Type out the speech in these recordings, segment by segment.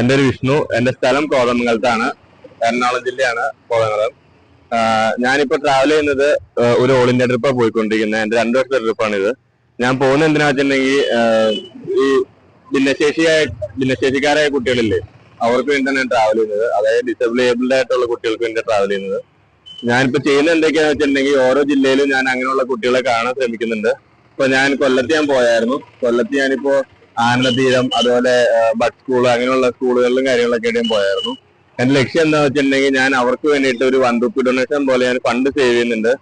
എൻ്റെ ഒരു വിഷ്ണു. എൻ്റെ സ്ഥലം കോതമംഗലത്താണ്, എറണാകുളം ജില്ലയാണ് കോതമംഗലം. ഞാനിപ്പോ ട്രാവൽ ചെയ്യുന്നത് ഒരു ഓൾ ഇന്ത്യ ട്രിപ്പാണ് പോയിക്കൊണ്ടിരിക്കുന്നത്. എൻ്റെ 2 വർഷത്തെ ട്രിപ്പാണിത്. ഞാൻ പോകുന്ന എന്തിനാ വെച്ചിട്ടുണ്ടെങ്കിൽ ഈ ഭിന്നശേഷിക്കാരായ കുട്ടികളില്ലേ, അവർക്ക് വേണ്ടിയാണ് ഞാൻ ട്രാവൽ ചെയ്യുന്നത്. അതായത് ഡിസബിളേബിൾഡ് ആയിട്ടുള്ള കുട്ടികൾക്ക് വേണ്ടി ട്രാവൽ ചെയ്യുന്നത്. ഞാനിപ്പോ ചെയ്യുന്നത് എന്തൊക്കെയാന്ന് വെച്ചിട്ടുണ്ടെങ്കിൽ ഓരോ ജില്ലയിലും ഞാൻ അങ്ങനെയുള്ള കുട്ടികളെ കാണാൻ ശ്രമിക്കുന്നുണ്ട്. ഇപ്പൊ ഞാൻ കൊല്ലത്ത് പോയായിരുന്നു. കൊല്ലത്ത് ഞാനിപ്പോ ആനന്ദതീരം, അതുപോലെ ബഡ് സ്കൂൾ, അങ്ങനെയുള്ള സ്കൂളുകളിലും കാര്യങ്ങളൊക്കെ ഞാൻ പോയായിരുന്നു. എന്റെ ലക്ഷ്യം എന്താണെന്ന് വെച്ചിട്ടുണ്ടെങ്കിൽ ഞാൻ അവർക്ക് വേണ്ടിയിട്ട് ഒരു ₹1 ഡൊണേഷൻ പോലെ ഞാൻ ഫണ്ട് സേവ് ചെയ്യുന്നുണ്ട്.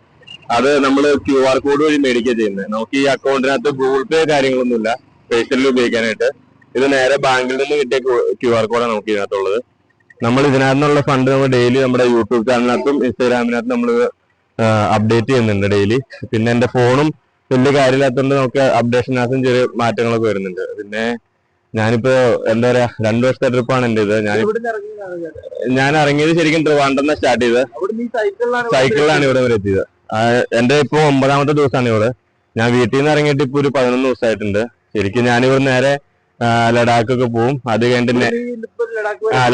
അത് നമ്മൾ QR കോഡ് വഴി മേടിക്കുക ചെയ്യുന്നത്. നമുക്ക് ഈ അക്കൗണ്ടിനകത്ത് ഗൂഗിൾ പേ കാര്യങ്ങളൊന്നുമില്ല പേഴ്സണലി ഉപയോഗിക്കാനായിട്ട്. ഇത് നേരെ ബാങ്കിൽ നിന്ന് കിട്ടിയ QR കോഡാണ് നമുക്ക് ഇതിനകത്തുള്ളത്. നമ്മൾ ഇതിനകത്തുള്ള ഫണ്ട് നമ്മൾ ഡെയിലി നമ്മുടെ യൂട്യൂബ് ചാനലിനകത്തും ഇൻസ്റ്റാഗ്രാമിനകത്തും നമ്മൾ അപ്ഡേറ്റ് ചെയ്യുന്നുണ്ട് ഡെയിലി. പിന്നെ എന്റെ ഫോണും വലിയ കാര്യമില്ലാത്തതുകൊണ്ട് നമുക്ക് അപ്ഡേഷനകത്തും ചെറിയ മാറ്റങ്ങളൊക്കെ വരുന്നുണ്ട്. പിന്നെ ഞാനിപ്പോ എന്താ പറയാ 2 വർഷത്തെ ട്രിപ്പാണ് എൻ്റെ ഇത്. ഞാൻ ഇറങ്ങിയത് ശരിക്കും ട്രിവാൻഡ്രം സ്റ്റാർട്ട് ചെയ്തത്. സൈക്കിളിലാണ് ഇവിടെ വരെ എത്തിയത്. എന്റെ ഇപ്പൊ 9ാമത്തെ ദിവസമാണ് ഇവിടെ. ഞാൻ വീട്ടിൽ നിന്ന് ഇറങ്ങിയിട്ട് ഇപ്പൊ ഒരു 11 ദിവസമായിട്ടുണ്ട്. ശരിക്കും ഞാനിവിടെ നേരെ ലഡാക്കൊക്കെ പോവും. അത് കഴിഞ്ഞിട്ട്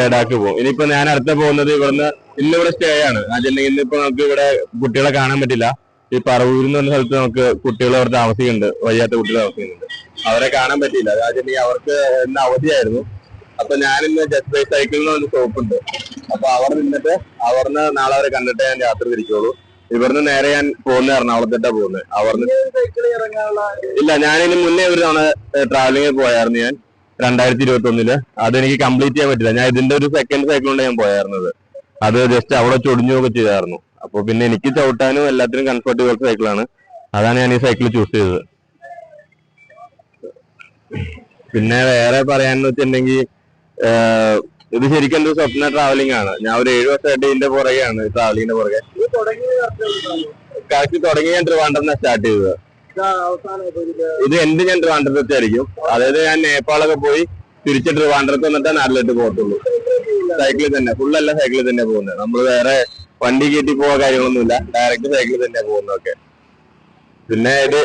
ലഡാക്ക് പോകും. ഇനിയിപ്പോ ഞാൻ അടുത്ത പോകുന്നത് ഇവിടുന്ന് ഇന്നിവിടെ സ്റ്റേ ആണ്. അതില്ലെങ്കിൽ ഇന്നിപ്പോ നമുക്ക് ഇവിടെ കുട്ടികളെ കാണാൻ പറ്റില്ല. ഈ പറവൂർ എന്ന് പറഞ്ഞ സ്ഥലത്ത് നമുക്ക് കുട്ടികൾ അവിടെ താമസിക്കുന്നുണ്ട്, വയ്യാത്ത കുട്ടികൾ താമസിക്കുന്നുണ്ട്. അവരെ കാണാൻ പറ്റിയില്ല. അതായത് അവർക്ക് ഇന്ന് അവധിയായിരുന്നു. അപ്പൊ ഞാനിന്ന് ജസ്റ്റ് ബൈ സൈക്കിൾ എന്ന് പറഞ്ഞ ഷോപ്പുണ്ട്. അപ്പൊ അവിടെ നിന്നിട്ട് അവിടുന്ന് നാളെ അവരെ കണ്ടിട്ട് ഞാൻ യാത്ര തിരിക്കുള്ളൂ. ഇവിടുന്ന് നേരെ ഞാൻ പോകുന്നത് എറണാകുളത്തിട്ടാ പോകുന്നത്. അവിടുന്ന് ഇല്ല, ഞാനിന് മുന്നേ ഒരു തവണ ട്രാവലിംഗ് പോയായിരുന്നു ഞാൻ 2021. അതെനിക്ക് കംപ്ലീറ്റ് ചെയ്യാൻ പറ്റില്ല. ഞാൻ ഇതിന്റെ ഒരു സെക്കൻഡ് സൈക്കിൾ കൊണ്ട് ഞാൻ പോയായിരുന്നത്. അത് ജസ്റ്റ് അവിടെ ചൊടിഞ്ഞൊക്കെ ചെയ്തായിരുന്നു. അപ്പൊ പിന്നെ എനിക്ക് ചവിട്ടാനും എല്ലാത്തിനും കംഫർട്ടബിൾ സൈക്കിളാണ്. അതാണ് ഞാൻ ഈ സൈക്കിൾ ചൂസ് ചെയ്തത്. പിന്നെ വേറെ പറയാന്ന് വെച്ചിട്ടുണ്ടെങ്കിൽ ഇത് ശരിക്കും എന്റെ സ്വപ്ന ട്രാവലിംഗ് ആണ്. ഞാൻ ഒരു 7 വർഷമായിട്ട് ഇതിന്റെ പുറകെയാണ്, ട്രാവലിംഗിന്റെ പുറകെ. കറക്റ്റ് തുടങ്ങി ഞാൻ ട്രിവാൻഡ്രം സ്റ്റാർട്ട് ചെയ്തത്. ഇത് എന്റെ ഞാൻ ട്രിവാൻഡ്രത്ത് വെച്ചായിരിക്കും. അതായത് ഞാൻ നേപ്പാളൊക്കെ പോയി തിരിച്ച് ട്രിവാൻഡ്രത്ത് വന്നിട്ട് നാട്ടിലോട്ട് പോകത്തുള്ളൂ. സൈക്കിളിൽ തന്നെ, ഫുള്ളല്ല സൈക്കിളിൽ തന്നെ പോകുന്നത്. നമ്മൾ വേറെ വണ്ടി കയറ്റി പോകാൻ കാര്യങ്ങളൊന്നുമില്ല, ഡയറക്റ്റ് സൈക്കിളിൽ തന്നെ പോകുന്നതൊക്കെ. പിന്നെ ഇത്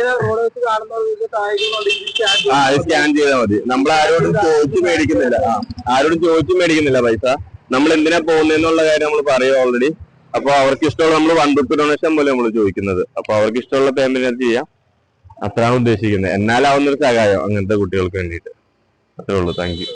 സ്കാൻ ചെയ്താൽ മതി. നമ്മൾ ആരോടും ചോദിച്ചു മേടിക്കുന്നില്ല പൈസ. നമ്മൾ എന്തിനാ പോകുന്നതെന്നുള്ള കാര്യം നമ്മൾ പറയും ഓൾറെഡി. അപ്പൊ അവർക്ക് ഇഷ്ടമുള്ള നമ്മൾ ₹1 ഡൊണേഷൻ പോലെ നമ്മൾ ചോദിക്കുന്നത്. അപ്പൊ അവർക്ക് ഇഷ്ടമുള്ള പേയ്മെന്റ് ചെയ്യാം. അത്രയാണ് ഉദ്ദേശിക്കുന്നത്. എന്നാലാവുന്നൊരു സഹായം അങ്ങനത്തെ കുട്ടികൾക്ക് വേണ്ടിയിട്ട്. അത്രേ ഉള്ളൂ. Thank you.